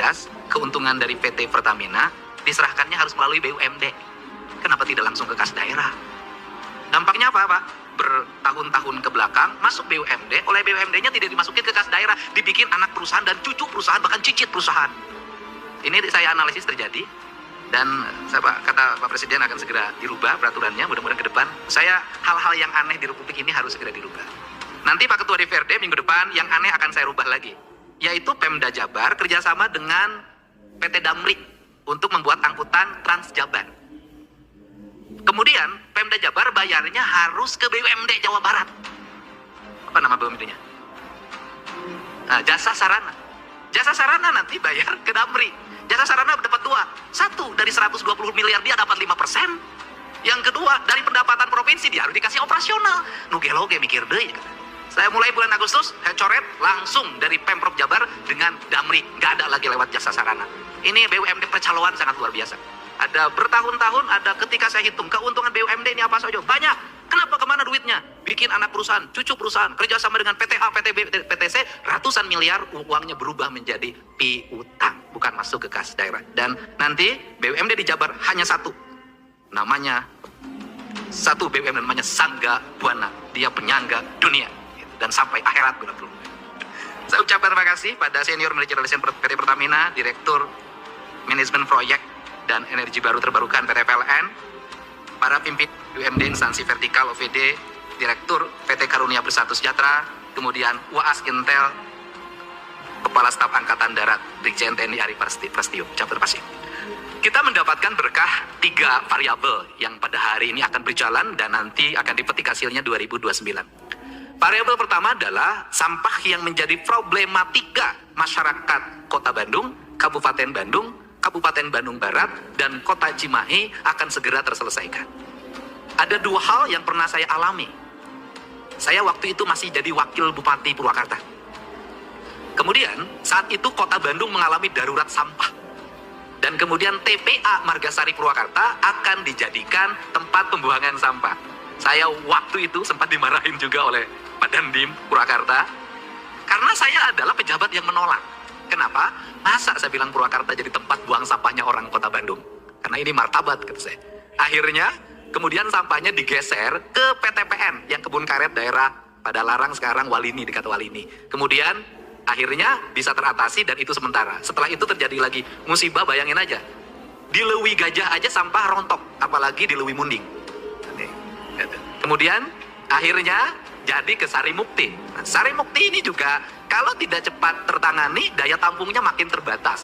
migas, keuntungan dari PT Pertamina diserahkannya harus melalui BUMD. Kenapa tidak langsung ke kas daerah? Dampaknya apa, Pak? Bertahun-tahun ke belakang masuk BUMD, oleh BUMD-nya tidak dimasukin ke kas daerah, dibikin anak perusahaan dan cucu perusahaan, bahkan cicit perusahaan. Ini saya analisis terjadi, dan kata Pak Presiden akan segera dirubah peraturannya, mudah-mudahan ke depan. Hal-hal yang aneh di Republik ini harus segera dirubah. Nanti Pak Ketua DPRD minggu depan yang aneh akan saya rubah lagi, yaitu Pemda Jabar kerjasama dengan PT Damri untuk membuat angkutan Transjabar. Kemudian Pemda Jabar bayarnya harus ke BUMD Jawa Barat. Apa nama BUMD-nya? Nah, Jasa Sarana. Jasa Sarana nanti bayar ke Damri. Jasa Sarana dapat dua. Satu, dari 120 miliar dia dapat 5%. Yang kedua, dari pendapatan provinsi dia harus dikasih operasional. Nugeloge mikir deh. Saya mulai bulan Agustus, saya coret langsung dari Pemprov Jabar dengan Damri. Nggak ada lagi lewat Jasa Sarana. Ini BUMD percaloan sangat luar biasa. Ada bertahun-tahun, ada ketika saya hitung keuntungan BUMD ini apa saja. Banyak. Kenapa? Kemana duitnya? Bikin anak perusahaan, cucu perusahaan, kerjasama dengan PTH, PTB, PTC, ratusan miliar uangnya berubah menjadi piutang. Bukan masuk ke kas daerah. Dan nanti BUMD di Jabar hanya satu. Namanya, satu BUMD namanya Sangga Buana. Dia penyangga dunia. Dan sampai akhirat. Saya ucapkan terima kasih pada Senior Manager Relation PT Pertamina, Direktur Manajemen Proyek dan Energi Baru Terbarukan PT PLN, para pimpin BUMD instansi vertikal OVD, Direktur PT Karunia Bersatu Sejahtera, kemudian UAS Intel, Kepala Staf Angkatan Darat Brigjen TNI Ari Prasetyo. Ucapkan terima kasih. Kita mendapatkan berkah 3 variabel yang pada hari ini akan berjalan dan nanti akan dipetik hasilnya 2029. Variabel pertama adalah sampah yang menjadi problematika masyarakat Kota Bandung, Kabupaten Bandung, Kabupaten Bandung Barat, dan Kota Cimahi akan segera terselesaikan. Ada 2 hal yang pernah saya alami. Saya waktu itu masih jadi wakil Bupati Purwakarta. Kemudian saat itu Kota Bandung mengalami darurat sampah. Dan kemudian TPA Margasari Purwakarta akan dijadikan tempat pembuangan sampah. Saya waktu itu sempat dimarahin juga oleh Pak Dandim Purwakarta. Karena saya adalah pejabat yang menolak. Kenapa? Masa saya bilang Purwakarta jadi tempat buang sampahnya orang Kota Bandung? Karena ini martabat, kata saya. Akhirnya, kemudian sampahnya digeser ke PTPN, yang kebun karet daerah Padalarang, sekarang Walini, dekat Walini. Kemudian, akhirnya bisa teratasi dan itu sementara. Setelah itu terjadi lagi musibah, bayangin aja. Di Lewi Gajah aja sampah rontok, apalagi di Lewi Munding. Kemudian, akhirnya jadi ke Sarimukti. Nah, Sarimukti ini juga kalau tidak cepat tertangani, daya tampungnya makin terbatas.